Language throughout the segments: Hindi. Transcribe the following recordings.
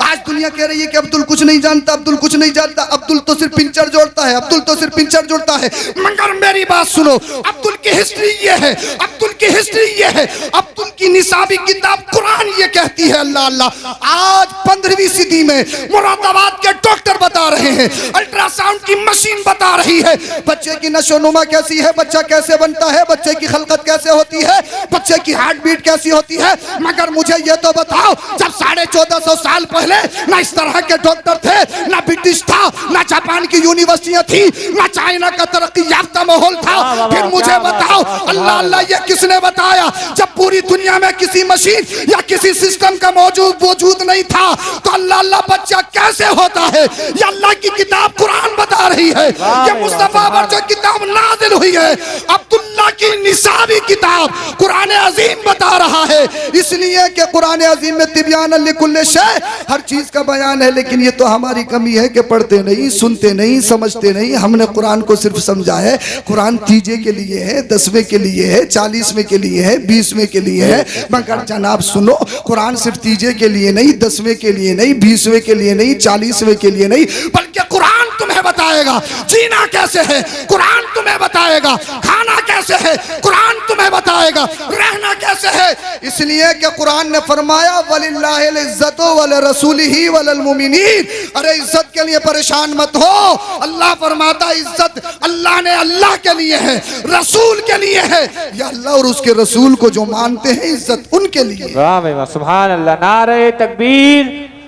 आज दुनिया कह रही है कि अब्दुल कुछ नहीं जानता, अब्दुल कुछ नहीं जानता, अब्दुल तो सिर्फ पिंचर जोड़ता है, अब्दुल तो सिर्फ पिंचर जोड़ता है। मगर मेरी बात सुनो, अब्दुल की हिस्ट्री ये है, अब्दुल की हिस्ट्री ये है, अब्दुल की निसाबी किताब कुरान ये कहती है। अल्लाह अल्लाह, आज 15वीं सदी में मुरादाबाद के डॉक्टर बता रहे हैं, अल्ट्रासाउंड की मशीन बता रही है बच्चे की नशोनुमा कैसी है, बच्चा कैसे बनता है, बच्चे की खलकत कैसे होती है, बच्चे की हार्ट बीट कैसी होती है। मगर मुझे ये तो बताओ, जब 1450 साल पहले ना इस तरह के डॉक्टर थे, ना ब्रिटिश था, ना जापान की यूनिवर्सिटियां थी, ना चाइना का तरक्की याफ्ता माहौल था, फिर मुझे बताओ अल्लाह अल्लाह ये किसने बताया? जब पूरी दुनिया में किसी मशीन या किसी सिस्टम का वजूद नहीं था तो अल्लाह अल्लाह बच्चा कैसे होता है? ये अल्लाह की किताब कुरान बता रही है, ये मुस्तफा पर जो किताब नाज़िल हुई है, अब्दुल्ला की निसाबी किताब कुरान अजीम बता रहा है। इसलिए कि कुरान अजीम में तिब्यान लिकुल्ल शै, हर चीज का बयान है। लेकिन ये तो हमारी कमी है कि पढ़ते नहीं, सुनते नहीं, समझते नहीं। हमने कुरान को सिर्फ समझा है कुरान तीजे के लिए है, 10वें के लिए है, 40वें के लिए है, 20वें के लिए है। मगर जनाब सुनो, कुरान सिर्फ तीजे के लिए नहीं, 10वें के लिए नहीं, 20वें के लिए नहीं, 40वें के लिए नहीं, बल्कि कुरान तुम्हें बताएगा जीना कैसे है, कुरान तुम्हें बताएगा खाना कैसे है, कुरान तुम्हें बताएगा रहना कैसे है। इसलिए कि कुरान ने फरमाया वलिल्लाहिल इज्जतु वल रसूलिही वल मुमिनीन। अरे इज्जत के लिए परेशान मत हो, अल्लाह फरमाता इज्जत अल्लाह ने अल्लाह के लिए है, रसूल के लिए है। या अल्लाह और उसके रसूल को जो मानते हैं इज्जत उनके लिए। वाह भाई वाह, सुभान अल्लाह। नारे तकबीर,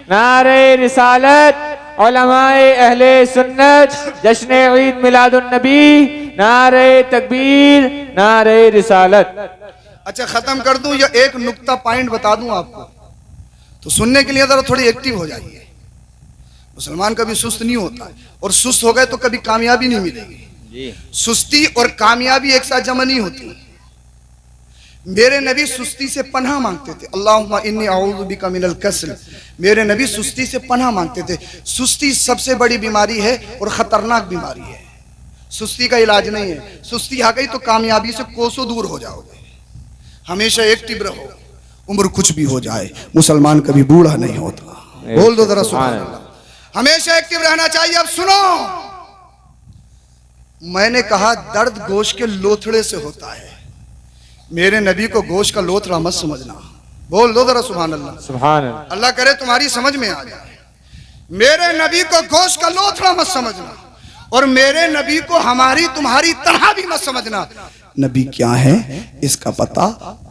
नारे रिसालत, उलमाए अहले सुन्नत, जश्न ईद मिलादुन नबी, नारे तकबीर, नारे रिसालत। अच्छा खत्म कर दूं या एक नुक्ता पॉइंट बता दूं आपको, तो सुनने के लिए जरा थोड़ी एक्टिव हो जाइए। मुसलमान कभी सुस्त नहीं होता है, और सुस्त हो गए तो कभी कामयाबी नहीं मिलेगी। सुस्ती और कामयाबी एक साथ जमा नहीं होती। मेरे नबी सुस्ती से पनाह मांगते थे, अल्लाहुम्मा इन्नी अऊज़ु बिका मिनल कसल। मेरे नबी सुस्ती से पनाह मांगते थे। सुस्ती सबसे बड़ी बीमारी है और खतरनाक बीमारी है। सुस्ती का इलाज नहीं है। सुस्ती आ गई तो कामयाबी से कोसों दूर हो जाओगे। हमेशा एक्टिव रहो, उम्र कुछ भी हो जाए, मुसलमान कभी बूढ़ा नहीं होता। बोल दो जरा सुभान अल्लाह। हमेशा एक्टिव रहना चाहिए। अब सुनो, मैंने कहा दर्द गोश्त के लोथड़े से होता है। मेरे नबी को गोश्त का लोथड़ा मत समझना। बोल दो जरा सुभान अल्लाह। सुभान अल्लाह। अल्लाह करे तुम्हारी समझ में आ जाए। मेरे नबी को गोश्त का लोथड़ा मत समझना, और मेरे नबी को हमारी तुम्हारी तरह भी मत समझना। नबी क्या है इसका पता,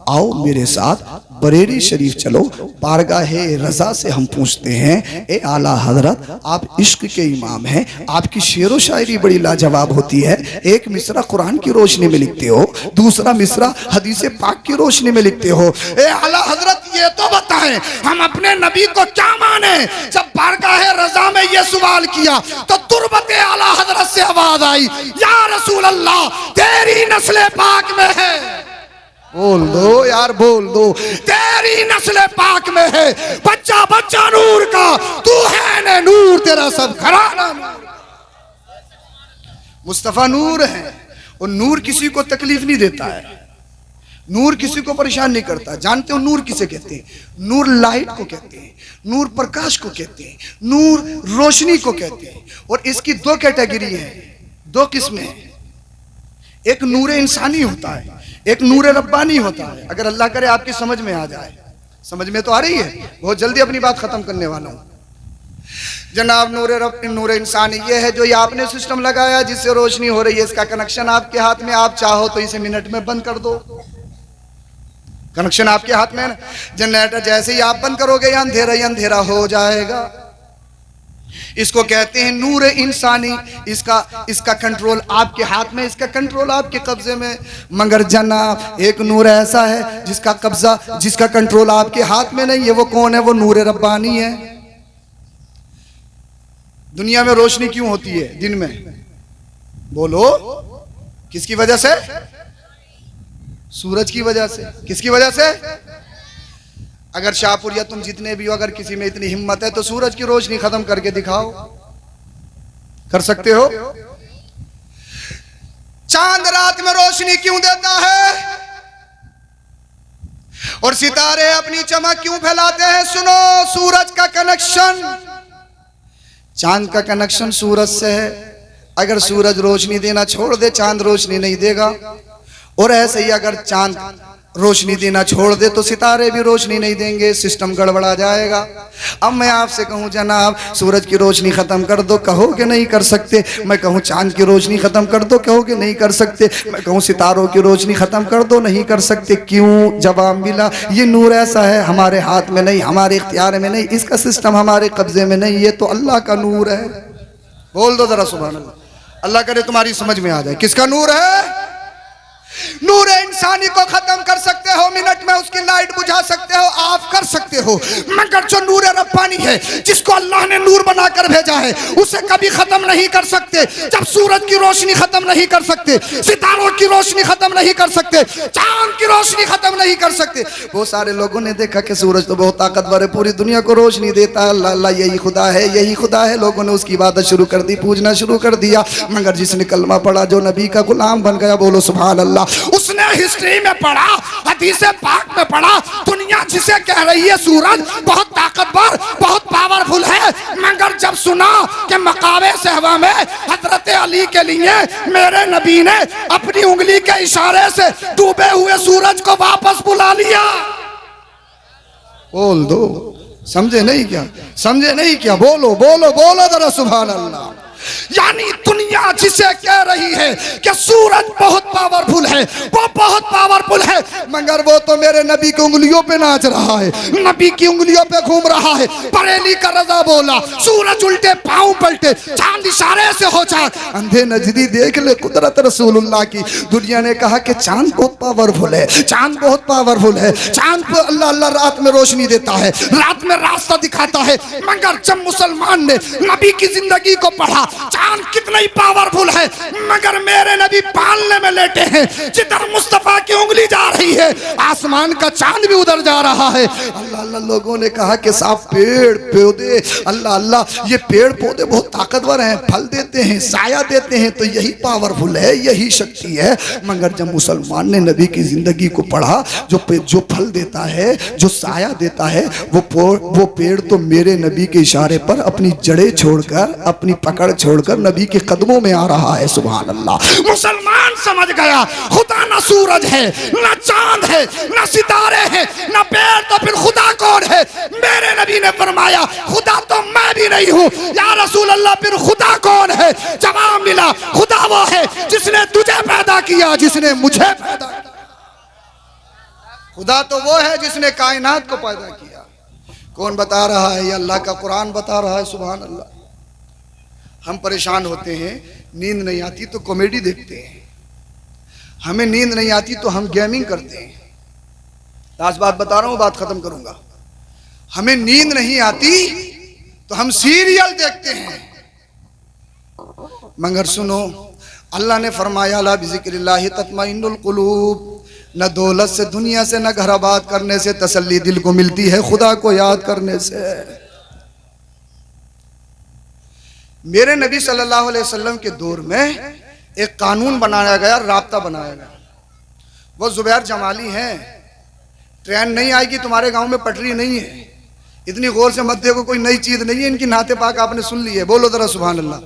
आओ मेरे साथ बरेली शरीफ चलो, बारगाहे रजा से हम पूछते हैं, ए आला हजरत आप इश्क के इमाम हैं, आपकी शेरो शायरी बड़ी लाजवाब होती है। एक मिसरा कुरान की रोशनी में लिखते हो, दूसरा मिसरा हदीस पाक की रोशनी में लिखते हो। ए आला हजरत ये तो बताएं हम अपने नबी को क्या माने? जब बारगाहे रजा में ये सवाल किया तो तुरबत आला हजरत से आवाज आई, या रसूल अल्लाह तेरी नस्ल पाक में है। बोल दो यार, बोल दो, तेरी नस्ल पाक में है, बच्चा बच्चा नूर का, तू है ने नूर, तेरा सब घराना नूर। मुस्तफा नूर है, और नूर किसी को तकलीफ नहीं देता है, नूर किसी को परेशान नहीं करता। जानते हो नूर किसे कहते हैं? नूर लाइट को कहते हैं, नूर प्रकाश को कहते हैं, नूर रोशनी को कहते हैं। और इसकी दो कैटेगरी है, दो किस्में हैं। एक नूर इंसानी होता है, एक नूर रब्बानी होता है। अगर अल्लाह करे आपकी समझ में आ जाए, समझ में तो आ रही है, बहुत जल्दी अपनी बात खत्म करने वाला हूं जनाब। नूर इंसानी ये है जो ये आपने सिस्टम लगाया जिससे रोशनी हो रही है, इसका कनेक्शन आपके हाथ में। आप चाहो तो इसे मिनट में बंद कर दो, कनेक्शन आपके हाथ में। जनरेटर जैसे ही आप बंद करोगे अंधेरा ही अंधेरा हो जाएगा। इसको कहते हैं नूर इंसानी। इसका कंट्रोल आपके हाथ में, इसका कंट्रोल आपके कब्जे में। मगर जनाब एक नूर ऐसा है जिसका कब्जा, जिसका कंट्रोल आपके हाथ में नहीं है। वो कौन है? वो नूर रब्बानी है। दुनिया में रोशनी क्यों होती है दिन में? बोलो, किसकी वजह से? सूरज की वजह से। किसकी वजह से? अगर शाहपुर या तुम जितने भी हो, अगर किसी में इतनी हिम्मत है तो सूरज की रोशनी खत्म करके दिखाओ। कर सकते हो? चांद रात में रोशनी क्यों देता है? और सितारे अपनी चमक क्यों फैलाते हैं? सुनो, सूरज का कनेक्शन चांद का कनेक्शन सूरज से है। अगर सूरज रोशनी देना छोड़ दे, चांद रोशनी नहीं देगा। और ऐसे ही अगर चांद रोशनी देना छोड़ दे तो सितारे भी रोशनी नहीं देंगे, सिस्टम गड़बड़ा जाएगा। अब मैं आपसे कहूं जनाब सूरज की रोशनी खत्म कर दो, कहोगे नहीं कर सकते। मैं कहूं चांद की रोशनी खत्म कर दो, कहोगे नहीं कर सकते। मैं कहूं सितारों की रोशनी खत्म कर दो, नहीं कर सकते। क्यों? जवाब मिला, ये नूर ऐसा है हमारे हाथ में नहीं, हमारे इख्तियार में नहीं, इसका सिस्टम हमारे कब्जे में नहीं, ये तो अल्लाह का नूर है। बोल दो जरा सुभान अल्लाह। अल्लाह करे तुम्हारी समझ में आ जाए किसका नूर है। नूर इंसानी को खत्म कर सकते हो, मिनट में उसकी लाइट बुझा सकते हो, ऑफ कर सकते हो, मगर जो नूर रब्बानी है जिसको अल्लाह ने नूर बनाकर भेजा है उसे कभी खत्म नहीं कर सकते। जब सूरज की रोशनी खत्म नहीं कर सकते, सितारों की रोशनी खत्म नहीं कर सकते, चांद की रोशनी खत्म नहीं कर सकते। बहुत सारे लोगों ने देखा कि सूरज तो बहुत ताकतवर है, पूरी दुनिया को रोशनी देता है, अल्लाह अल्लाह यही खुदा है, यही खुदा है। लोगों ने उसकी इबादत शुरू कर दी, पूजना शुरू कर दिया। मगर जिसने कलमा पढ़ा, जो नबी का गुलाम बन गया, बोलो सुभान अल्लाह, उसने हिस्ट्री में पढ़ा, हदीस पाक में पढ़ा, दुनिया जिसे कह रही है सूरज बहुत ताकतवर, बहुत पावरफुल है, मगर जब सुना कि मकामे सहवा में हजरत अली के लिए मेरे नबी ने अपनी उंगली के इशारे से डूबे हुए सूरज को वापस बुला लिया। बोल दो, समझे नहीं क्या? समझे नहीं क्या? बोलो बोलो बोलो जरा सुभान अल्लाह। यानी दुनिया जिसे कह रही है कि सूरज बहुत पावरफुल है, वो बहुत पावरफुल है, मगर वो तो मेरे नबी की उंगलियों पे नाच रहा है, नबी की उंगलियों पे घूम रहा है। बरेली का रजा बोला, सूरज उल्टे पांव पलटे, चांद इशारे से हो चांद, अंधे नजरी देख ले कुदरत रसूलुल्लाह की। दुनिया ने कहा कि चांद बहुत पावरफुल है, चांद बहुत पावरफुल है, चांद को अल्लाह अल्लाह रात में रोशनी देता है, रात में रास्ता दिखाता है। मगर जब मुसलमान ने नबी की जिंदगी को पढ़ा, चांद कितना ही पावरफुल है, मगर मेरे नबी पालने में लेटे हैं, जिधर मुस्तफा की उंगली जा रही है आसमान का चांद भी उधर जा रहा है। अल्लाह अल्लाह लोगों ने कहा कि साहब पेड़ पौधे, अल्लाह अल्लाह ये पेड़ पौधे बहुत ताकतवर हैं, फल देते हैं, साया देते हैं, तो यही पावरफुल है, यही शक्ति है। मगर जब मुसलमान ने नबी की जिंदगी को पढ़ा, जो फल देता है, जो साया देता है, वो पेड़ तो मेरे नबी के इशारे पर अपनी जड़ें छोड़कर, अपनी पकड़ छोड़कर नबी के कदमों में आ रहा है। सुभान अल्लाह। मुसलमान समझ गया खुदा न सूरज है, न चांद है, न सितारे हैं, न पेड़, तो फिर खुदा कौन है? मेरे नबी ने फरमाया खुदा तो मैं भी नहीं हूं। या रसूल अल्लाह, फिर खुदा कौन है? जवाब मिला, खुदा वो है जिसने तुझे पैदा किया, जिसने मुझे पैदा किया। खुदा तो वो है जिसने कायनात को पैदा किया। कौन बता रहा है? ये अल्लाह का कुरान बता रहा है। सुभान अल्लाह। हम परेशान होते हैं, नींद नहीं आती तो कॉमेडी देखते हैं, हमें नींद नहीं आती तो हम गेमिंग करते हैं। लास्ट बात बता रहा हूं, बात खत्म करूंगा। हमें नींद नहीं आती तो हम सीरियल देखते हैं। मगर सुनो, अल्लाह ने फरमाया ला बिज़िक्रिल्लाहि तत्मइन्नुल कुलूब, न दौलत से, दुनिया से, न घर आबाद करने से तसल्ली दिल को मिलती है, खुदा को याद करने से। मेरे नबी सल्लल्लाहु अलैहि वसल्लम के दौर में एक कानून बनाया गया, राब्ता बनाया गया। वो जुबैर जमाली हैं। ट्रेन नहीं आएगी तुम्हारे गांव में, पटरी नहीं है, इतनी गौर से मत देखो, कोई नई चीज नहीं है। इनकी नाते पाक आपने सुन ली है, बोलो जरा सुभान अल्लाह।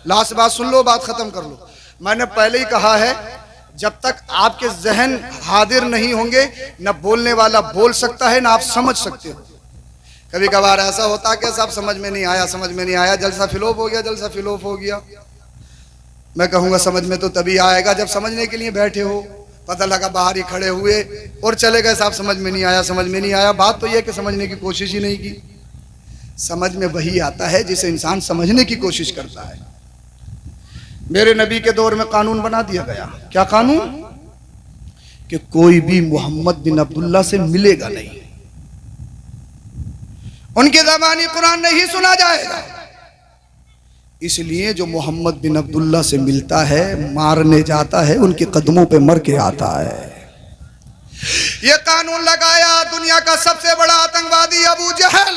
लास्ट बात सुन लो, बात खत्म कर लो। मैंने पहले ही कहा है, जब तक आपके जहन हाजिर नहीं होंगे, न बोलने वाला बोल सकता है, न आप समझ सकते हो। कभी कभार ऐसा होता है कि सब समझ में नहीं आया, समझ में नहीं आया, जलसा फिलोप हो गया, जलसा फिलोप हो गया। मैं कहूँगा समझ में तो तभी आएगा जब समझने के लिए बैठे हो। पता लगा बाहर ही खड़े हुए और चले गए, साहब समझ में नहीं आया, समझ में नहीं आया। बात तो यह कि समझने की कोशिश ही नहीं की। समझ में वही आता है जिसे इंसान समझने की कोशिश करता है। मेरे नबी के दौर में कानून बना दिया गया। क्या कानून? कि कोई भी मोहम्मद बिन अब्दुल्ला से मिलेगा नहीं, उनके ज़बानी कुरान नहीं सुना जाएगा। इसलिए जो मोहम्मद बिन अब्दुल्ला से मिलता है, मारने जाता है, उनके कदमों पे मर के आता है। ये कानून लगाया दुनिया का सबसे बड़ा आतंकवादी अबू जहल,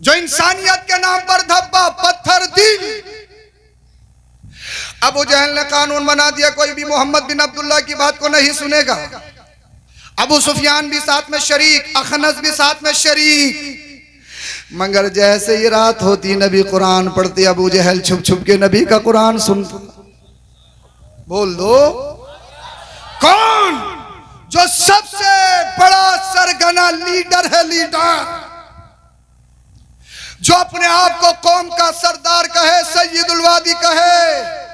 जो इंसानियत के नाम पर धब्बा पत्थर दिल अबू जहल ने कानून बना दिया, कोई भी मोहम्मद बिन अब्दुल्ला की बात को नहीं सुनेगा। अबू सुफियान भी साथ में शरीक, अखनस भी साथ में शरीक। मगर जैसे ही रात होती नबी कुरान पढ़ते, अबू जहल छुप छुप के नबी का कुरान सुनता। बोल दो कौन? जो सबसे बड़ा सरगना लीडर है, लीडर जो अपने आप को कौम का सरदार कहे, सैयदुल वादी कहे।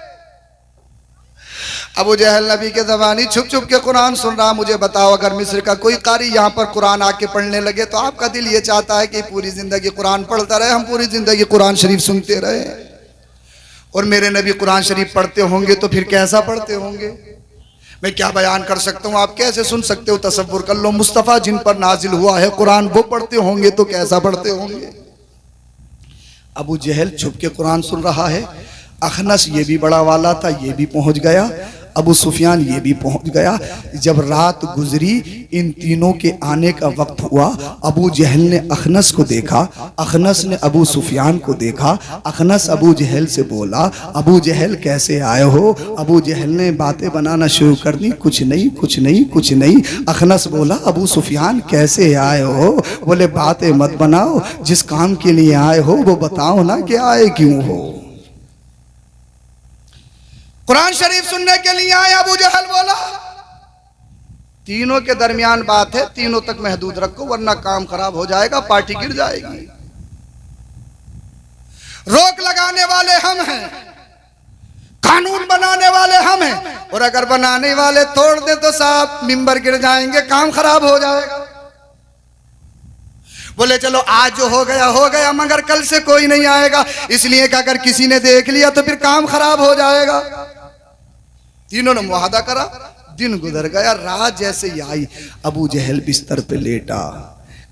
अबू जहल नबी के ज़बानी छुप छुप के कुरान सुन रहा। मुझे बताओ, अगर मिस्र का कोई कारी यहाँ पर कुरान आके पढ़ने लगे तो आपका दिल ये चाहता है कि पूरी जिंदगी कुरान पढ़ता रहे, हम पूरी जिंदगी कुरान शरीफ सुनते रहे। और मेरे नबी कुरान शरीफ पढ़ते होंगे तो फिर कैसा पढ़ते होंगे? मैं क्या बयान कर सकता हूँ, आप कैसे सुन सकते हो? तसव्वुर कर लो, मुस्तफ़ा जिन पर नाजिल हुआ है कुरान वो पढ़ते होंगे तो कैसा पढ़ते होंगे? अबू जहल छुप के कुरान सुन रहा है। अखनस ये भी बड़ा वाला था, ये भी पहुंच गया। अबू सुफियान ये भी पहुंच गया। जब रात गुजरी, इन तीनों के आने का वक्त हुआ। अबू जहल ने अखनस को देखा, अखनस ने अबू सुफियान को देखा। अखनस अबू जहल से बोला, अबू जहल कैसे आए हो? अबू जहल ने बातें बनाना शुरू कर दी, कुछ नहीं कुछ नहीं कुछ नहीं। अखनस बोला, अबू सुफियान कैसे आए हो? बोले बातें मत बनाओ, जिस काम के लिए आए हो वो बताओ ना कि आए क्यों हो। कुरान शरीफ सुनने के लिए आए। अबू जहल बोला, तीनों के दरमियान बात है, तीनों तक महदूद रखो वरना काम खराब हो जाएगा, पार्टी गिर जाएगी। रोक लगाने वाले हम हैं, कानून बनाने वाले हम हैं, और अगर बनाने वाले तोड़ दे तो साहब मिंबर गिर जाएंगे, काम खराब हो जाएगा। बोले चलो आज जो हो गया, मगर कल से कोई नहीं आएगा, इसलिए कि अगर किसी ने देख लिया तो फिर काम खराब हो जाएगा। तीनों ने मुआहदा करा। दिन गुजर गया, रात जैसे ही आई, अबू जहल बिस्तर पे लेटा,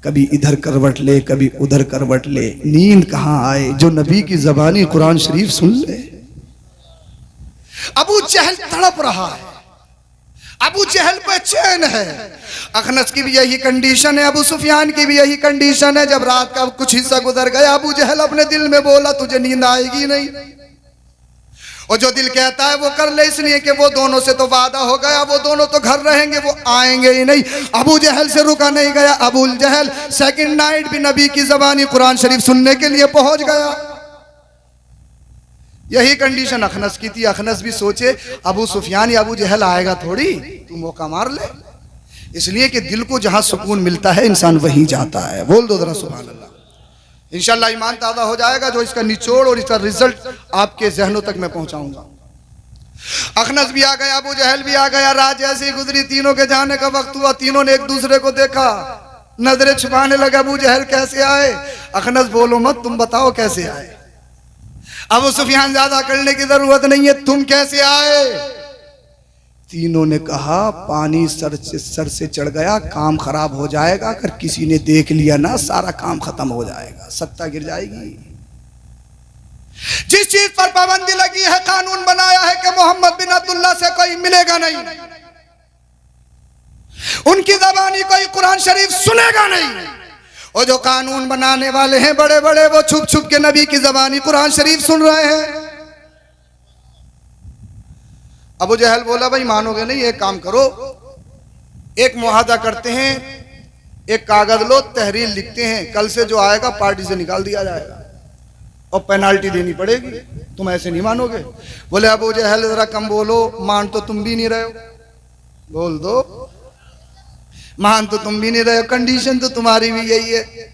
कभी इधर करवट ले कभी उधर करवट ले। नींद कहां आए जो नबी की जबानी कुरान शरीफ सुन ले। अबू जहल तड़प रहा है, अबू जहल बेचैन है। अखनस की भी यही कंडीशन है, अबू सुफियान की भी यही कंडीशन है। जब रात का कुछ हिस्सा गुजर गया, अबू जहल अपने दिल में बोला, तुझे नींद आएगी नहीं, और जो दिल कहता है वो कर ले, इसलिए कि वो दोनों से तो वादा हो गया, वो दोनों तो घर रहेंगे, वो आएंगे ही नहीं। अबू जहल से रुका नहीं गया। अबू जहल सेकंड नाइट भी नबी की ज़बानी कुरान शरीफ सुनने के लिए पहुंच गया। यही कंडीशन अखनस की थी। अखनस भी सोचे अबू सुफियान या अबू जहल आएगा थोड़ी, तू मौका मार ले, इसलिए कि दिल को जहां सुकून मिलता है इंसान वहीं जाता है। बोल दो जरा सुभान अल्लाह। इंशाअल्लाह ईमान ताज़ा हो जाएगा। जो इसका निचोड़ और इसका रिजल्ट आपके जहनों तक मैं पहुंचाऊंगा। अखनस भी आ गया, अबू जहल भी आ गया। रात जैसे ही गुजरी, तीनों के जाने का वक्त हुआ। तीनों ने एक दूसरे को देखा, नजरें छुपाने लगा। अबू जहल कैसे आए? अखनस बोलो मत, तुम बताओ कैसे आए। अबू सुफियान ज्यादा करने की जरूरत नहीं है, तुम कैसे आए? तीनों ने कहा, पानी सर से चढ़ गया, काम खराब हो जाएगा। अगर किसी ने देख लिया ना, सारा काम खत्म हो जाएगा, सत्ता गिर जाएगी। जिस चीज पर पाबंदी लगी है, कानून बनाया है कि मोहम्मद बिन अब्दुल्ला से कोई मिलेगा नहीं, उनकी ज़बानी कोई कुरान शरीफ सुनेगा नहीं। और जो कानून बनाने वाले हैं बड़े बड़े, वो छुप छुप के नबी की ज़बानी कुरान शरीफ सुन रहे हैं। अबू जहल बोला, भाई मानोगे नहीं, एक काम करो, एक मुआहदा करते हैं, एक कागज लो, तहरीर लिखते हैं, कल से जो आएगा पार्टी से निकाल दिया जाएगा और पेनाल्टी देनी पड़ेगी। तुम ऐसे नहीं मानोगे? बोले अबू जहल जरा कम बोलो, मान तो तुम भी नहीं रहे हो। बोल दो, मान तो तुम भी नहीं रहे हो, कंडीशन तो तुम्हारी भी यही है।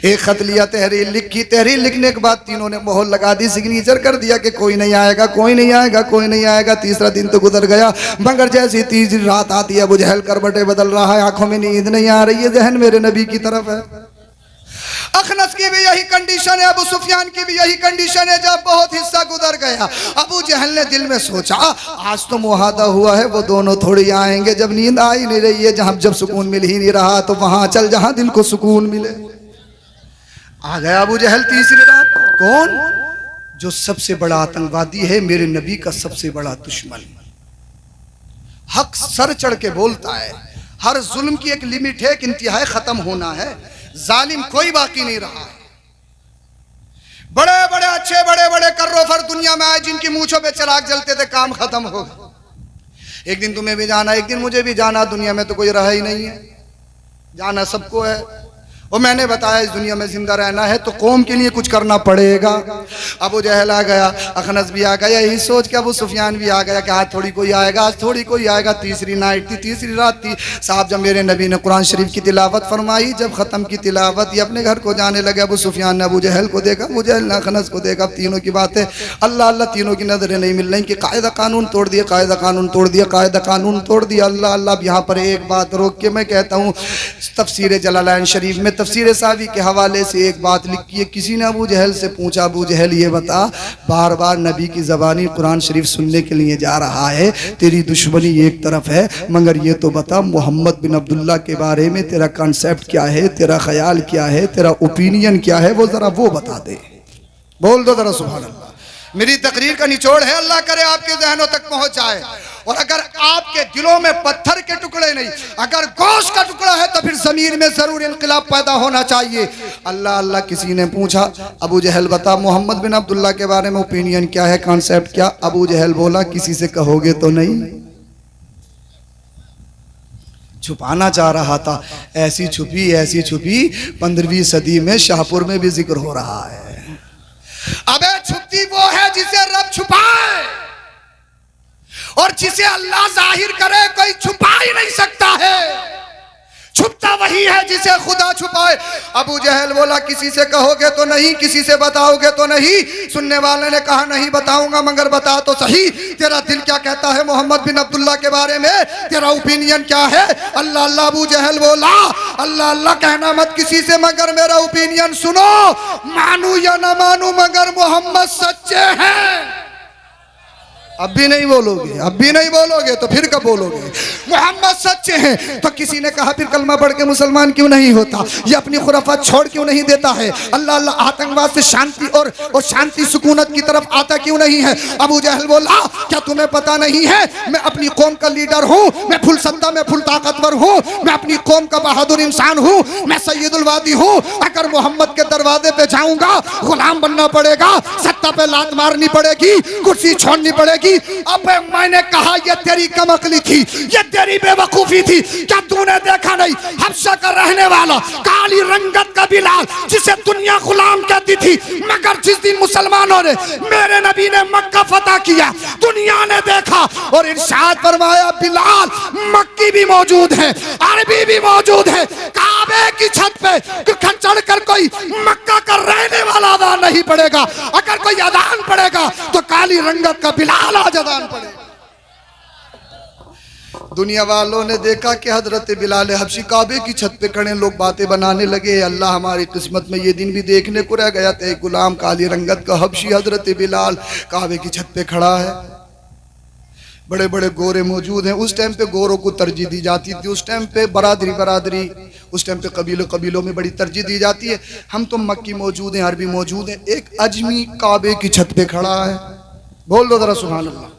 एक खत लिया, तहरीर लिखी। तहरीर लिखने के बाद तीनों ने मोहर लगा दी, सिग्नेचर कर दिया कि कोई नहीं आएगा, कोई नहीं आएगा, कोई नहीं आएगा। तीसरा दिन तो गुजर गया, मगर जैसी तीसरी रात आती है, अबू जहल करवटें बदल रहा है, आंखों में नींद नहीं आ रही है, जहन मेरे नबी की तरफ है। अखनस की भी यही कंडीशन है, अबू सुफियान की भी यही कंडीशन है। जब बहुत हिस्सा गुजर गया, अबू जहल ने दिल में सोचा, आज तो मुआहदा हुआ है, वो दोनों थोड़ी आएंगे। जब नींद आ ही नहीं रही है, जब सुकून मिल ही नहीं रहा, तो वहां चल जहां दिल को सुकून मिले। आ गया अबू जहल तीसरी रात। कौन? जो सबसे बड़ा आतंकवादी है, मेरे नबी का सबसे बड़ा दुश्मन। हक सर चढ़ के बोलता है। हर जुल्म की एक लिमिट है, एक इंतहा खत्म होना है। जालिम कोई बाकी नहीं रहा है। बड़े बड़े अच्छे बड़े बड़े कर्रोफर दुनिया में आए जिनकी मूंछों पे चिराग जलते थे, काम खत्म हो गया। एक दिन तुम्हें भी जाना, एक दिन मुझे भी जाना, दुनिया में तो कोई रहा ही नहीं है, जाना सबको है। वो मैंने बताया इस दुनिया में जिंदा रहना है तो कौम के लिए कुछ करना पड़ेगा। अबू जहल आ गया, अखनस भी आ गया, यही सोच के अबू सुफियान भी आ गया कि आज थोड़ी कोई आएगा, आज थोड़ी कोई आएगा। तीसरी नाइट थी, तीसरी रात थी साहब, जब मेरे नबी ने कुरान शरीफ की तिलावत फरमाई, जब ख़त्म की तिलावत ये अपने घर को जाने लगे। अबू सुफियान ने अबू जहल को देखा, अबू जहल ने अखनस को देखा। अब तीनों की बात है, अल्लाह अल्लाह, तीनों की नजरें नहीं मिल रही कि कायदा कानून तोड़ दिया, कायदा कानून तोड़ दिया, कायदा कानून तोड़ दिया। अल्लाह अल्लाह। अब यहाँ पर एक बात रोक के मैं कहता हूँ, तफसीर जलालैन शरीफ में तफसीर सावी के हवाले से एक बात लिखी है। किसी ने अबू जहल से पूछा, अबू जहल ये बता, बार बार नबी की ज़बानी कुरान शरीफ सुनने के लिए जा रहा है, तेरी दुश्मनी एक तरफ है, मगर ये तो बता मोहम्मद बिन अब्दुल्ला के बारे में तेरा कॉन्सेप्ट क्या है, तेरा ख्याल क्या है, तेरा ओपिनियन क्या है, वो ज़रा वो बता दे। बोल दो ज़रा सुभान अल्लाह। मेरी तकरीर का निचोड़ है, अल्लाह करे आपके जहनों तक पहुंच जाए। और अगर आपके दिलों में पत्थर के टुकड़े नहीं, अगर गोश्त का टुकड़ा है तो फिर ज़मीन में जरूर इनकलाब पैदा होना चाहिए। अल्लाह अल्लाह। किसी ने पूछा, अबू जहल बता मोहम्मद बिन अब्दुल्ला के बारे में ओपिनियन क्या है, कॉन्सेप्ट क्या? अबू जहल बोला, किसी से कहोगे तो नहीं? छुपाना चाह रहा था, ऐसी छुपी 15वीं सदी में शाहपुर में भी जिक्र हो रहा है। अबे छुपती वो है जिसे रब छुपाए, और जिसे अल्लाह जाहिर करे कोई छुपा ही नहीं सकता है। छुपता वही है जिसे खुदा छुपाए। अबू जहल बोला, किसी से कहोगे तो नहीं, किसी से बताओगे तो नहीं। सुनने वाले ने कहा, नहीं बताऊंगा, मगर बता तो सही, तेरा दिल क्या कहता है मोहम्मद बिन अब्दुल्ला के बारे में, तेरा ओपिनियन क्या है? अल्लाह अल्लाह। अबू जहल बोला, अल्लाह अल्लाह कहना मत किसी से, मगर मेरा ओपिनियन सुनो, मानू या ना मानू मगर मोहम्मद सच्चे हैं। अब भी नहीं बोलोगे, अब भी नहीं बोलोगे तो फिर कब बोलोगे? मोहम्मद सच्चे हैं। तो किसी ने कहा, फिर कलमा पढ़ के मुसलमान क्यों नहीं होता, ये अपनी खुराफात छोड़ क्यों नहीं देता है, अल्लाह अल्लाह आतंकवाद से शांति और शांति सुकूनत की तरफ आता क्यों नहीं है? अबू जहल बोला, क्या तुम्हें पता नहीं है मैं अपनी कौम का लीडर हूँ, मैं फुल सत्ता में फुल ताकतवर हूँ, मैं अपनी कौम का बहादुर इंसान हूँ, मैं सैयदुल वादी हूँ। अगर मोहम्मद के दरवाजे पे जाऊंगा गुलाम बनना पड़ेगा, सत्ता पे लात मारनी पड़ेगी, कुर्सी छोड़नी पड़ेगी। अबे मैंने कहा, ये तेरी कमअक्ली थी, ये तेरी बेवकूफी थी। क्या तूने देखा नहीं, हबशा का रहने वाला काली रंगत का बिलाल, जिसे दुनिया गुलाम कहती थी, मगर जिस दिन मुसलमानों ने मेरे नबी ने मक्का फतह किया, दुनिया ने देखा और इरशाद फरमाया, बिलाल मक्की भी मौजूद है, अरबी भी मौजूद है। काबे की छत पे चढ़ कर कोई मक्का का रहने वाला अजान नहीं पड़ेगा। अगर कोई अजान पड़ेगा तो काली रंगत का बिलाल आज अजान पड़ेगा। दुनिया वालों ने देखा कि हजरत बिलाल हबशी काबे की छत पे खड़े, लोग बातें बनाने लगे। अल्लाह हमारी किस्मत में ये दिन भी देखने को रह गया था, गुलाम काली रंगत का हबशी हजरत बिलाल काबे की छत पे खड़ा है। बड़े बड़े गोरे मौजूद हैं। उस टाइम पे गोरों को तरजीह दी जाती थी, उस टाइम पे बरादरी, उस टाइम पे कबीलों में बड़ी तरजीह दी जाती है। हम तो मक्की मौजूद हैं, अरबी मौजूद हैं, एक अजमी काबे की छत पे खड़ा है। बोल दो जरा सुभान अल्लाह।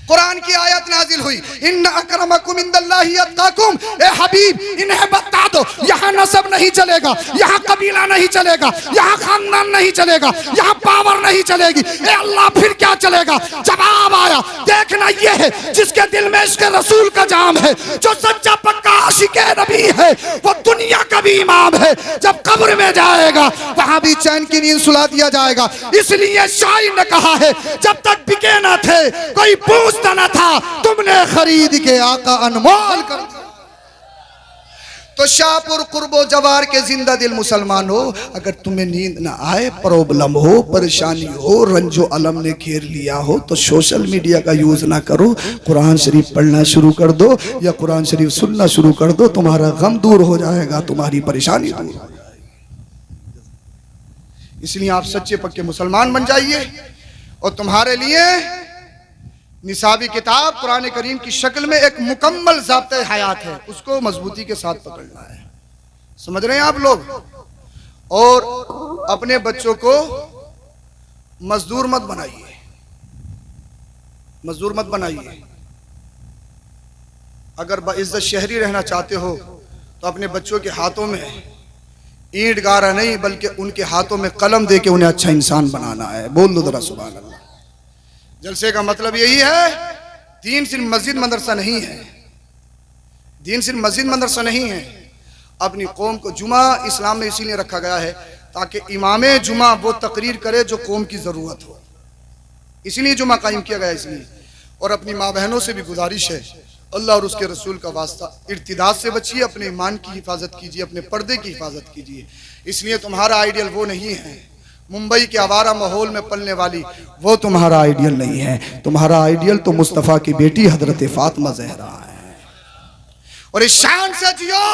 कुरान की आयत नाजिल हुई, इन्ना अकरमकुम इंदल्लाहि अत्काकुम। ए हबीब, इन्हें बता दो, यहाँ नस्ब नहीं चलेगा, यहाँ कबीला नहीं चलेगा, यहाँ खानदान नहीं चलेगा, यहाँ पावर नहीं चलेगी। ए अल्लाह, फिर क्या चलेगा? जवाब आया, देखना ये है जिसके दिल में इसके रसूल का जाम है, जो सच्चा पक्का आशिक़े नबी है, वो दुनिया का भी इमाम है। जब कब्र में जाएगा वहां भी चैन की नींद सुला दिया जाएगा। इसलिए शायर ने कहा है, जब तक बिके ना थे कोई पूछता न था, तुमने खरीद के आका अनमोल कर दिया। तो शाहपुर कुर्बो जवार के जिंदा दिल मुसलमान हो, अगर तुम्हें नींद ना आए, प्रॉब्लम हो, परेशानी हो, रंजो अलम ने घेर लिया हो, तो सोशल मीडिया का यूज ना करो, कुरान शरीफ पढ़ना शुरू कर दो या कुरान शरीफ सुनना शुरू कर दो, तुम्हारा गम दूर हो जाएगा, तुम्हारी परेशानी दूर हो जाएगी। इसलिए आप सच्चे पक्के मुसलमान बन जाइए। और तुम्हारे लिए निसाबी किताब कुरान करीम की शक्ल में एक मुकम्मल ज़ाब्ते हयात है, उसको मजबूती के साथ पकड़ना है। समझ रहे हैं आप लोग? और अपने बच्चों को मजदूर मत बनाइए, मजदूर मत बनाइए। अगर बाइज्जत शहरी रहना चाहते हो तो अपने बच्चों के हाथों में ईंट गारा नहीं बल्कि उनके हाथों में कलम दे के उन्हें अच्छा इंसान बनाना है। बोल दो जरा सुभान अल्लाह। जलसे का मतलब यही है, दीन सिर्फ मस्जिद मदरसा नहीं है, दीन सिर्फ मस्जिद मदरसा नहीं है। अपनी कौम को जुमा इस्लाम में इसीलिए रखा गया है ताकि इमाम जुमा वो तकरीर करे जो कौम की ज़रूरत हो, इसीलिए जुमा कायम किया गया इसलिए। और अपनी माँ बहनों से भी गुजारिश है, अल्लाह और उसके रसूल का वास्ता, इर्तिदाद से बचिए, अपने ईमान की हिफाजत कीजिए, अपने पर्दे की हिफाजत कीजिए। इसलिए तुम्हारा आइडियल वो नहीं है, मुंबई के आवारा माहौल में पलने वाली वो तुम्हारा आइडियल नहीं है। तुम्हारा आइडियल तो मुस्तफ़ा की बेटी हजरत फातिमा ज़हरा है। और इस शान से जियो,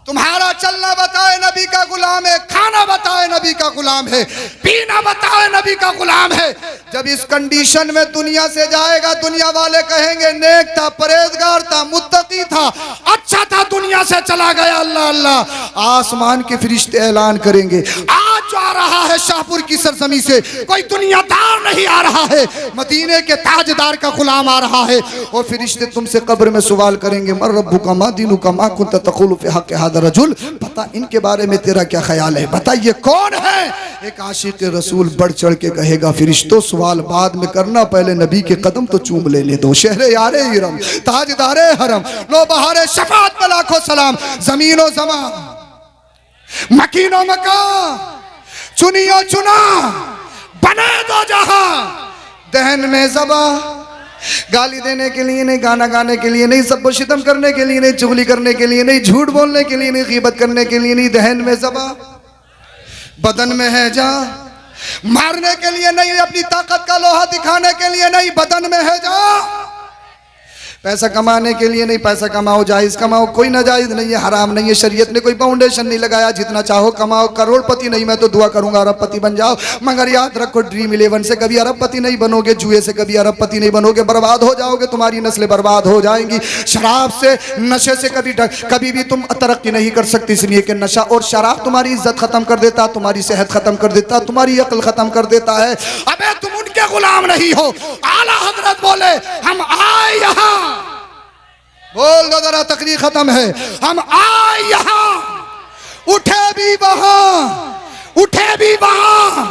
तुम्हारा चलना बताए नबी का गुलाम है, खाना बताए नबी का गुलाम है, पीना बताए नबी का गुलाम है। जब इस कंडीशन में दुनिया से जाएगा, दुनिया वाले कहेंगे नेक था, परहेजगार था, मुत्तकी था, अच्छा था, दुनिया से चला गया, अल्लाह अल्लाह। आसमान के फरिश्ते ऐलान करेंगे, आज जो आ रहा है शाहपुर की सरजमी से कोई दुनियादार नहीं आ रहा है, मदीने के ताजदार का गुलाम आ रहा है। और फरिश्ते तुमसे कब्र में सवाल करेंगे, मर रब्बुका मा दीनुका मा कुंत तक़ूलु फी हक़्क़ि हाज़ा रजुल, बता इनके बारे में तेरा क्या ख्याल है, बता ये कौन है। एक आशिक रसूल बढ़ चढ़ के कहेगा, फरिश्तों सवाल बाद में करना, पहले नबी के कदम तो चूम लेने दो। शहरे यारे इरम, ताजदारे हरम, लो बहारे शफात पे लाखों सलाम, जमीनो जमा मकीनो मकान, चुनियो चुना, बने दो जहां, दहन में ज़बा, गाली देने के लिए नहीं, गाना गाने के लिए नहीं, सबको शितम करने के लिए नहीं, चुगली करने के लिए नहीं, झूठ बोलने के लिए नहीं, गीबत करने के लिए नहीं, दहन में ज़बा, बदन में है जा, मारने के लिए नहीं, अपनी ताकत का लोहा दिखाने के लिए नहीं, बदन में है जा, पैसा कमाने के लिए नहीं, पैसा कमाओ, जायज़ कमाओ, कोई नाजायज़ नहीं है, हराम नहीं है, शरीयत ने कोई फाउंडेशन नहीं लगाया, जितना चाहो कमाओ, करोड़पति नहीं, मैं तो दुआ करूंगा अरबपति बन जाओ, मगर याद रखो ड्रीम 11 से कभी अरबपति नहीं बनोगे, जुए से कभी अरबपति नहीं बनोगे, बर्बाद हो जाओगे, तुम्हारी नस्लें बर्बाद हो जाएंगी। शराब से, नशे से कभी भी तुम तरक्की नहीं कर सकती, इसलिए कि नशा और शराब तुम्हारी इज्जत खत्म कर देता, तुम्हारी सेहत खत्म कर देता, तुम्हारी अक्ल खत्म कर देता है। अबे तुम उनके गुलाम नहीं हो। आला हजरत बोले, हम आए यहाँ, बोल दो जरा, तकरीर खत्म है, हम आए यहाँ, उठे भी वहां, उठे भी वहां,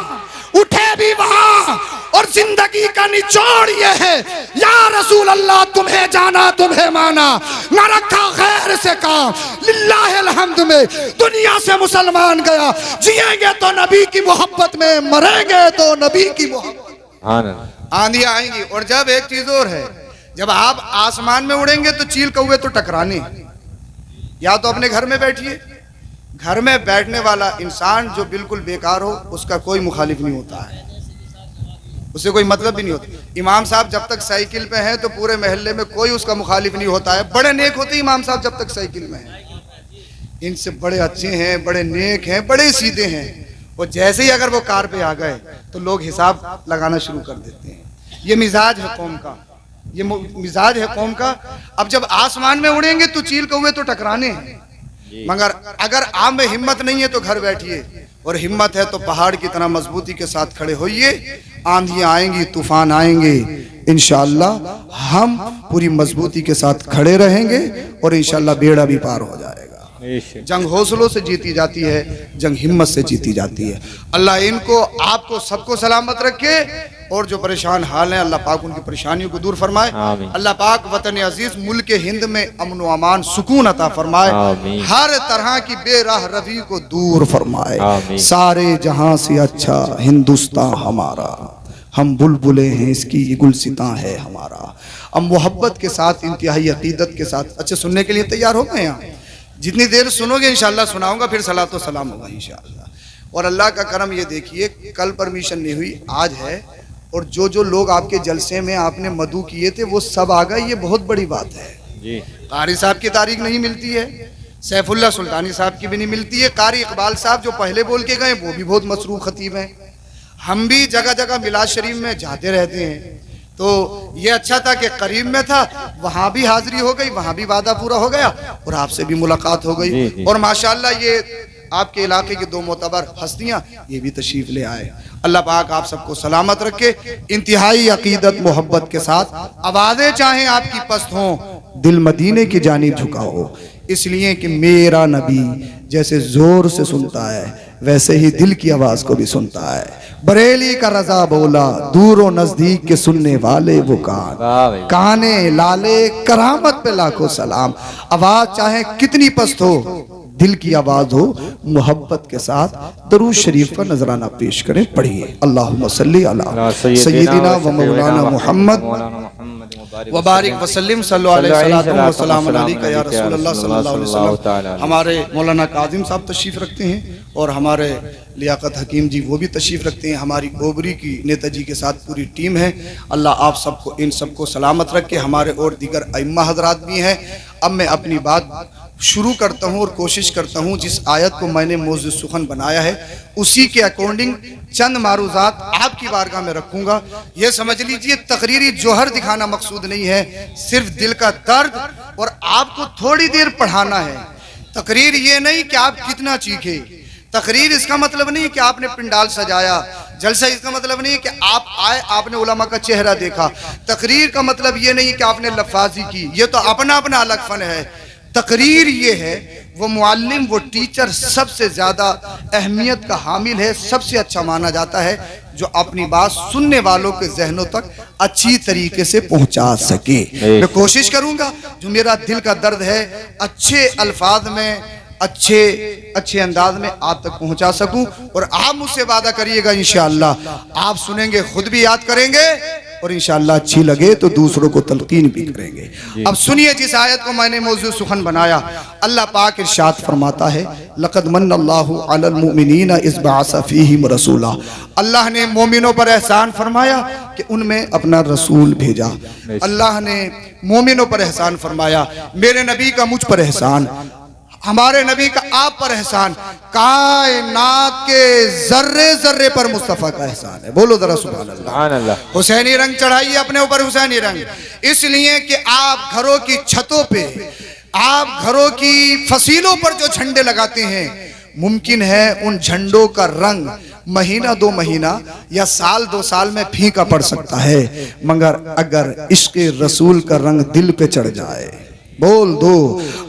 उठे भी वहां, और जिंदगी का निचोड़ ये है, या रसूल अल्लाह तुम्हें जाना तुम्हें माना, न रखा खैर से काम, लिल्लाहिल हम्द में दुनिया से मुसलमान गया, जिएंगे तो नबी की मोहब्बत में, मरेंगे तो नबी की मोहब्बत। आंधी आएंगी। और जब एक चीज और है, जब आप आसमान में उड़ेंगे तो चील कौवे तो टकराने, या तो अपने घर में बैठिए, घर में बैठने वाला इंसान जो बिल्कुल बेकार हो उसका कोई मुखालिफ नहीं होता है, उससे कोई मतलब भी नहीं होता। इमाम साहब जब तक साइकिल पे हैं तो पूरे महल्ले में कोई उसका मुखालिफ नहीं होता है। बड़े नेक होते इमाम साहब जब तक साइकिल में हैं, इनसे बड़े अच्छे हैं, बड़े नेक हैं, बड़े सीधे हैं। और जैसे ही अगर वो कार पे आ गए तो लोग हिसाब लगाना शुरू कर देते हैं। ये मिजाज है कौम का, ये मिजाज है कौम का। अब जब आसमान में उड़ेंगे तो चील कौवे तो टकराने हैं, मगर अगर आप में हिम्मत नहीं है तो घर बैठिए, और हिम्मत है तो पहाड़ की तरह मजबूती के साथ खड़े होइए। आंधियां आएंगी, तूफान आएंगे, इंशाअल्लाह हम पूरी मजबूती के साथ खड़े रहेंगे और इंशाअल्लाह बेड़ा भी पार हो जाएगा। जंग हौसलों से जीती जाती है, जंग हिम्मत से जीती जाती है। अल्लाह इनको, आपको, सबको सलामत रखे, और जो परेशान हाल हैं अल्लाह पाक उनकी परेशानियों को दूर फरमाए। अल्लाह पाक वतन अजीज मुल्क हिंद में अमन व अमान सुकून अता फरमाए, हर तरह की बेराह रवी को दूर फरमाए। सारे जहां से अच्छा हिंदुस्तान हमारा, हम बुलबुले हैं इसकी गुलसितां है हमारा। अब मोहब्बत के साथ, इंतहाई अकीदत के साथ, अच्छे सुनने के लिए तैयार हो गए यहाँ? जितनी देर सुनोगे इंशाअल्लाह सुनाऊंगा, फिर सलातो सलाम होगा इंशाअल्लाह। और अल्लाह का करम ये देखिए, कल परमिशन नहीं हुई, आज है, और जो लोग आपके जलसे में आपने मदू किए थे वो सब आ गए, ये बहुत बड़ी बात है जी। कारी साहब की तारीख नहीं मिलती है, सैफुल्लाह सुल्तानी साहब की भी नहीं मिलती है, कारी इकबाल साहब जो पहले बोल के गए वो भी बहुत मसरूफ खतीब हैं। हम भी जगह जगह मिलाद शरीफ में जाते रहते हैं, तो ये अच्छा था कि करीब में था, वहाँ भी हाजिरी हो गई, वहाँ भी वादा पूरा हो गया, और आपसे भी मुलाकात हो गई। और माशाअल्लाह ये आपके इलाके की दो मोतबर हस्तियाँ ये भी तशरीफ ले आए। अल्लाह पाक आप सबको सलामत रखे, इंतहाई अकीदत मोहब्बत के साथ। आवाज़ें चाहें आपकी पस्त हों, दिल मदीने की जानिब झुका हो, इसलिए कि मेरा नबी जैसे जोर से सुनता है वैसे ही दिल की आवाज को भी सुनता है। बरेली का रजा बोला, दूरों नजदीक के सुनने वाले वो कान, काने लाले करामत पे लाखों सलाम। आवाज चाहे कितनी पस्त हो, दिल की आवाज हो, मोहब्बत के साथ दरूद शरीफ का नजराना पेश करें। पढ़िए अल्लाहुम्मा सल्ली अला सय्यिदिना व मौलाना मुहम्मद वबारिक वसल्लिम सल्लल्लाहु अलैहि वसल्लम अलैका या रसूलल्लाह सल्लल्लाहु अलैहि वसल्लम। हमारे मौलाना काजिम साहब तशरीफ रखते हैं और हमारे लियाकत हकीम जी वो भी तशरीफ रखते हैं। हमारी ओबरी की नेताजी के साथ पूरी टीम है। अल्लाह आप सबको इन सबको सलामत रखे। हमारे और दीगर अइम्मा हजरात भी हैं। अब मैं अपनी बात शुरू करता हूँ और कोशिश करता हूँ जिस आयत को मैंने मौजूद सुखन बनाया है उसी के अकॉर्डिंग चंद मारूजात आपकी बारगाह में रखूंगा। ये समझ लीजिए तकरीरी जोहर दिखाना मकसूद नहीं है, सिर्फ दिल का दर्द और आपको थोड़ी देर पढ़ाना है। तकरीर ये नहीं कि आप कितना चीखे, तकरीर इसका मतलब नहीं कि आपने पिंडाल सजाया, जलसा इसका मतलब नहीं कि आप आए आपने उलमा का चेहरा देखा। तकरीर का मतलब ये नहीं कि आपने लफाजी की, ये तो अपना अपना अलग फन है। तकरीर ये है वो मुअल्लिम वो टीचर सबसे ज़्यादा अहमियत का हामिल है, सबसे अच्छा माना जाता है जो अपनी बात सुनने वालों के जहनों तक अच्छी तरीके से पहुंचा सके। मैं कोशिश करूंगा जो मेरा दिल का दर्द है अच्छे अल्फाज में अच्छे अंदाज में आप तक पहुंचा सकूं। और आप मुझसे वादा करिएगा इंशाअल्लाह आप सुनेंगे खुद भी याद करेंगे और इंशाअल्लाह अच्छी लगे तो दूसरों को तलकीन भी करेंगे। अब सुनिए जिस आयत को मैंने मौजूद सुखन बनाया, अल्लाह पाक इरशाद फरमाता है लक़द मन्नल्लाहु अलल मुमिनीना इज़ बअसा फ़ीहिम रसूला। अल्लाह ने मोमिनों पर एहसान फरमाया कि उनमें अपना रसूल भेजा। अल्लाह ने मोमिनों पर एहसान फरमाया, मेरे नबी का मुझ पर एहसान, हमारे नबी का आप पर एहसान, कायनात के जर्रे जर्रे पर मुस्तफा का एहसान है। बोलो जरा सुभान अल्लाह। हुसैनी रंग चढ़ाइए अपने ऊपर, हुसैनी रंग, इसलिए कि आप घरों की छतों पे, आप घरों की फसीलों पर जो झंडे लगाते हैं, मुमकिन है उन झंडों का रंग महीना 2 महीना या साल 2 साल में फीका पड़ सकता है, मगर अगर इश्क़ रसूल का रंग दिल पे चढ़ जाए, बोल दो,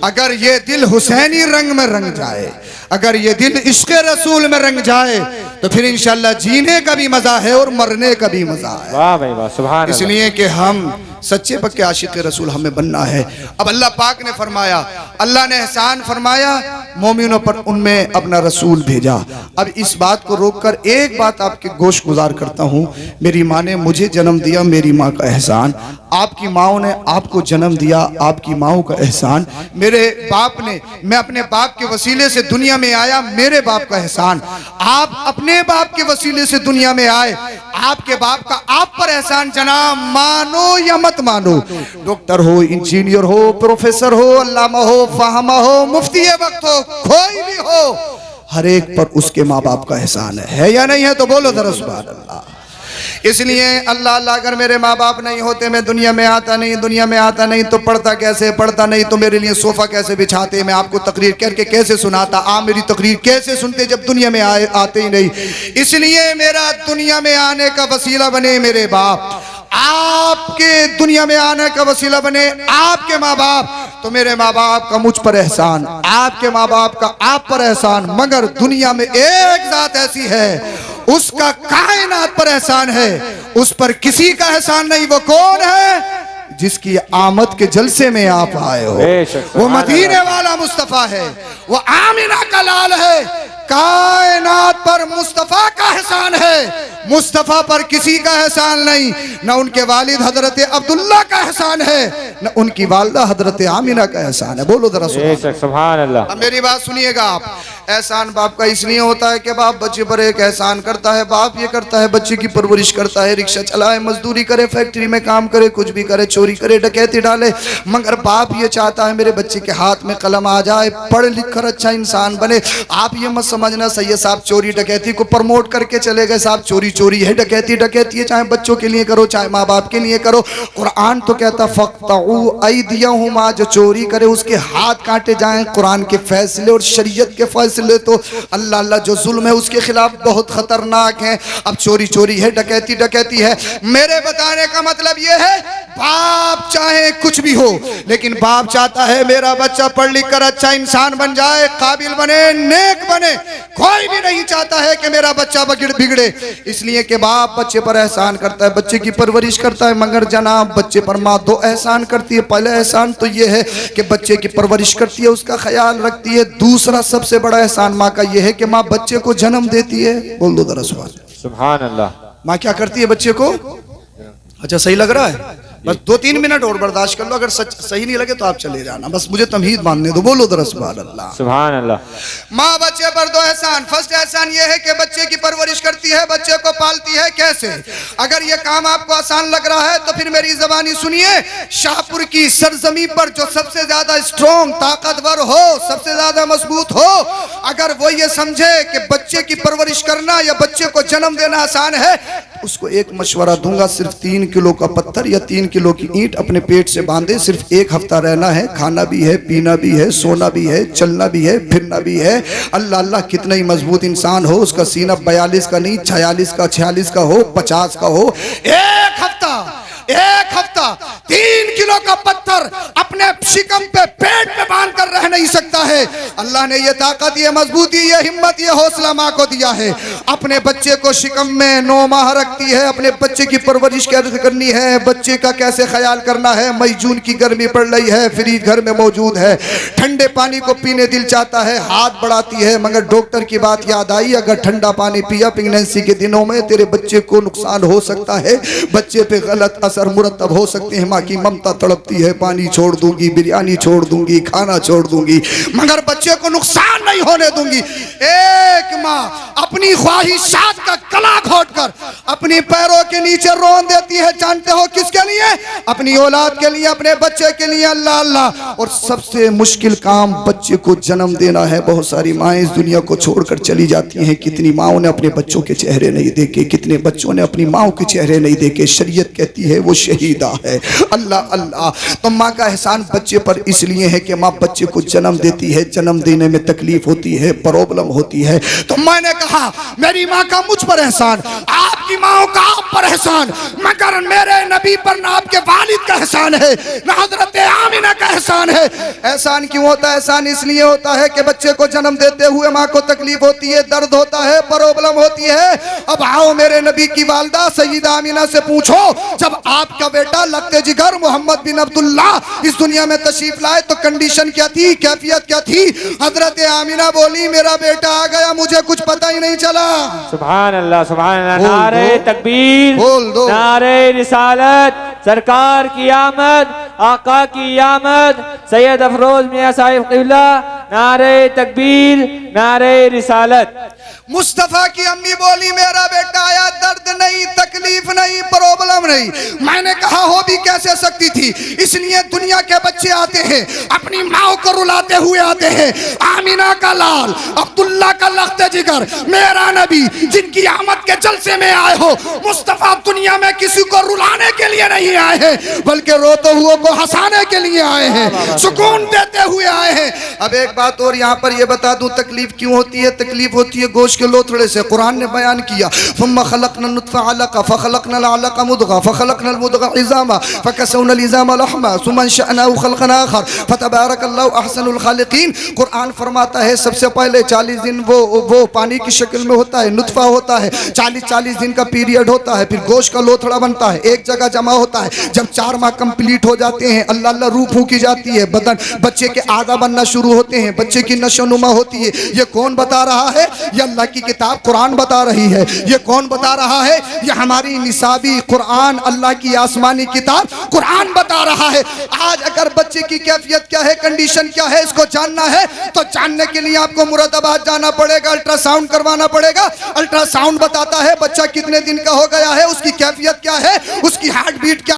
अगर ये दिल हुसैनी रंग में रंग जाए, अगर ये दिल इश्क़ रसूल में रंग जाए तो फिर इंशाअल्लाह जीने का भी मजा है और मरने का भी मजा है। वाह भाई वाह, सुभान अल्लाह। इसलिए कि हम सच्चे पक्के आशिक रसूल हमें बनना है। अब अल्लाह पाक ने फरमाया, अल्लाह ने एहसान फरमाया मोमिनों पर, उनमें अपना रसूल भेजा। अब इस बात को रोककर एक बात आपके गोश गुजार करता हूँ। मेरी माँ ने मुझे जन्म दिया, मेरी माँ का एहसान, आपकी माओ ने आपको जन्म दिया, आपकी माओ का एहसान, मेरे बाप ने, मैं अपने बाप के वसीले से दुनिया में आया, मेरे बाप का एहसान, आप अपने बाप के वसीले से दुनिया में आए, आपके बाप का आप पर एहसान। जनाब मानो या मत मानो, डॉक्टर हो, इंजीनियर हो, प्रोफेसर हो, अल्लामा हो, फाहमा हो, मुफ्ती वक्त हो, कोई भी हो, हर एक पर उसके माँ बाप का एहसान है या नहीं है? तो बोलो जरा सुभान अल्लाह। इसलिए अल्लाह अल्लाह अगर मेरे माँ बाप नहीं होते मैं दुनिया में आता नहीं, दुनिया में आता नहीं तो पढ़ता कैसे, पढ़ता नहीं तो मेरे लिए सोफा कैसे बिछाते, मैं आपको तकरीर करके कैसे सुनाता, आप मेरी तकरीर कैसे सुनते जब दुनिया में आते ही नहीं। इसलिए मेरा दुनिया में आने का वसीला बने मेरे बाप, आपके दुनिया में आने का वसीला बने आपके माँ बाप, तो मेरे माँ बाप का मुझ पर एहसान, आपके माँ बाप का आप पर एहसान। मगर दुनिया में एक जात ऐसी है उसका कायनात पर एहसान है, उस पर किसी का एहसान नहीं। वो कौन है? जिसकी आमद के जलसे में आप आए हो, वो मदीने वाला मुस्तफा है, वो आमिना का लाल है। कायनात पर मुस्तफा का एहसान है, मुस्तफा पर किसी का एहसान नहीं। न उनके वालिद हजरत अब्दुल्ला का एहसान है, न उनकी वालदा हजरत आमिना का एहसान है। बोलो जरा सुभान अल्लाह। अब मेरी बात सुनिएगा आप, एहसान बाप का इसलिए होता है कि बाप बच्चे पर एक एहसान करता है, बाप ये करता है बच्चे की परवरिश करता है, रिक्शा चलाए, मजदूरी करे, फैक्ट्री में काम करे, कुछ भी करे, चोरी करे, डकैती डाले, मगर बाप ये चाहता है मेरे बच्चे के हाथ में कलम आ जाए, पढ़ लिख कर अच्छा इंसान बने। आप ये मत समझना सैयद साहब चोरी डकैती को प्रमोट करके चले गए, साहब चोरी चोरी चोरी है, डकैती डकैती है, चाहे बच्चों के लिए करो चाहे माँ बाप के लिए करो। कुरान तो कहता फक़्तऊ अयदियहुमा, जो चोरी करे उसके हाथ काटे जाएं। कुरान के फैसले और शरीयत के फैसले तो अल्लाह अल्लाह जो जुल्म है उसके खिलाफ बहुत खतरनाक है। अब चोरी चोरी है, डकैती डकैती है। मेरे बताने का मतलब यह है, बाप चाहे कुछ भी हो, लेकिन बाप चाहता है मेरा बच्चा पढ़ लिख कर अच्छा इंसान बन जाए, काबिल बने, नेक बने। कोई भी नहीं चाहता है कि मेरा बच्चा बिगड़े, इसलिए कि बाप बच्चे पर एहसान करता है, बच्चे की परवरिश करता है। मगर जनाब बच्चे पर माँ दो एहसान करती है। पहला एहसान तो यह है कि बच्चे की परवरिश करती है, उसका ख्याल रखती है। दूसरा सबसे बड़ा एहसान माँ का यह है कि माँ बच्चे को जन्म देती है। बोल दो जरा सुभान अल्लाह। माँ क्या करती है बच्चे को? अच्छा सही लग रहा है? बस 2-3 मिनट और बर्दाश्त कर लो, अगर सही नहीं लगे तो आप चले जाना, बस मुझे तमहीद मानने दो। बोलो दरअसल सुभान अल्लाह। सुभान अल्लाह। माँ बच्चे पर दो एहसान। फर्स्ट एहसान ये है कि बच्चे की परवरिश करती है, बच्चे को पालती है। कैसे? अगर ये काम आपको आसान लग रहा है तो फिर मेरी ज़बानी सुनिए। शाहपुर की सरजमी पर जो सबसे ज्यादा स्ट्रॉन्ग, ताकतवर हो, सबसे ज्यादा मजबूत हो, अगर वो ये समझे कि बच्चे की परवरिश करना या बच्चे को जन्म देना आसान है, उसको एक मशवरा दूंगा। सिर्फ 3 किलो का पत्थर या 3 किलो की ईंट अपने पेट से बांधे, सिर्फ 1 हफ्ता रहना है। खाना भी है, पीना भी है, सोना भी है, चलना भी है, फिरना भी है। अल्लाह अल्लाह कितना ही मजबूत इंसान हो, उसका सीना 42 का नहीं 46 का, 46 का हो, 50 का हो, 1 हफ्ता 3 किलो का पत्थर अपने शिकम पे, पेट पे बांध कर रह नहीं सकता है। अल्लाह ने ये ताकत, ये मजबूती, ये हिम्मत, ये हौसला माँ को दिया है। अपने बच्चे को शिकम में 9 माह रखती है। अपने बच्चे की परवरिश कैसे करनी है, बच्चे का कैसे ख्याल करना है। मई जून की गर्मी पड़ रही है, फ्रिज घर में मौजूद है, ठंडे पानी को पीने दिल चाहता है, हाथ बढ़ाती है, मगर डॉक्टर की बात याद आई, अगर ठंडा पानी पिया प्रेगनेंसी के दिनों में तेरे बच्चे को नुकसान हो सकता है, बच्चे पे गलत असर मुरतब हो सकते हैं। माँ की ममता तड़पती है, पानी छोड़ दूंगी, बिरयानी छोड़ दूंगी, खाना छोड़ दूंगी, मगर बच्चे को नुकसान नहीं होने दूंगी। एक माँ अपनी ख्वाहिशात का गला घोटकर अपनी पैरों के नीचे रोन देती है। जानते हो किसके लिए? अपनी औलाद के लिए, अपने बच्चे के लिए। अल्लाह अल्लाह। और सबसे मुश्किल काम बच्चे को जन्म देना है। बहुत सारी माएं इस दुनिया को छोड़कर चली जाती हैं। कितनी माओं ने अपने बच्चों के चेहरे नहीं देखे, कितने बच्चों ने अपनी माओं के चेहरे नहीं देखे। शरीयत कहती है वो शहीदा है। अल्लाह अल्लाह। तो माँ का एहसान बच्चे पर इसलिए है कि माँ बच्चे को जन्म देती है, जन्म देने में तकलीफ होती है, प्रॉब्लम होती है। तो मैंने कहा मेरी माँ का मुझ पर एहसान, आपकी माँ का आप पर एहसान, मगर मेरे नबी पर ना आपके वालिद का एहसान है, ना हजरत आमिना का एहसान है। एहसान क्यों होता है? एहसान इसलिए होता है कि बच्चे को जन्म देते हुए माँ को तकलीफ होती है, दर्द होता है, प्रॉब्लम होती है। अब आओ मेरे नबी की वालदा सैयदा आमिना से पूछो, जब आपका बेटा लगते जिगर मोहम्मद बिन अब्दुल्ला इस दुनिया में तशरीफ लाए तो कंडीशन क्या थी, कैफियत क्या थी? हजरत आमिना बोली मेरा बेटा आ गया, मुझे कुछ पता ही नहीं चला। सुभान अल्लाह, सुभान अल्लाह। नारे तकबीर, बोल दो। नारे रिसालत, सरकार की आमद, आका की आमद, सैयद अफरोज मियां साहिब क़िबला। नारे तकबीर, नारे रिसालत। मुस्तफा की अम्मी बोली मेरा बेटा आया, दर्द नहीं, तकलीफ नहीं, प्रॉब्लम नहीं। मैंने कहा हो भी कैसे सकती थी? इसलिए दुनिया के बच्चे आते हैं, अपनी माँ को रुलाते हुए आते हैं। आमिना का लाल, अब्दुल्ला का लख्ते जिगर, मेरा नबी जिनकी आमद के जलसे में आए हो। मुस्तफा दुनिया में किसी को रुलाने के लिए नहीं आए हैं, बल्कि रोते हुए को हंसाने के लिए आए हैं, सुकून देते हुए आए हैं। अब एक बात और यहाँ पर यह बता दूं, तकलीफ क्यों होती है? तकलीफ होती है गोश्त के लोथड़े से। कुरान ने बयान किया, फम्मा खलकनल नुत्फा अलका फखलकनल अलका मुदगा फखलकनल मुदगा इज़ामा फकसौनल इज़ामा लहमा सुम्मा अंशअनाहु खल्क़न आखर फतबारकल्लाहु अहसनुल खालिकीन। कुरान फरमाता है सबसे पहले 40 दिन वो पानी की शक्ल में होता है, नुत्फा होता है, 40 दिन का पीरियड होता है, फिर गोश्त का लोथड़ा बनता है, एक जगह जमा होता है। जब 4 माह कंप्लीट हो जाते हैं, अल्लाह अल्लाह रूह फूकी जाती है, बदन बच्चे के आधा बनना शुरू होते हैं, बच्चे की नशोनुमा होती है। ये कौन बता रहा है? ये अल्लाह की किताब कुरान बता रही है। ये कौन बता रहा है? ये हमारी निसाबी कुरान, अल्लाह की आसमानी किताब कुरान बता रहा है। आज अगर बच्चे की कैफियत क्या है, कंडीशन क्या है, इसको जानना है तो जानने के लिए आपको मुरादाबाद जाना पड़ेगा, अल्ट्रासाउंड करवाना पड़ेगा। अल्ट्रासाउंड बताता है बच्चा कितने दिन का हो गया है, उसकी कैफियत क्या है, उसकी हार्ट बीट क्या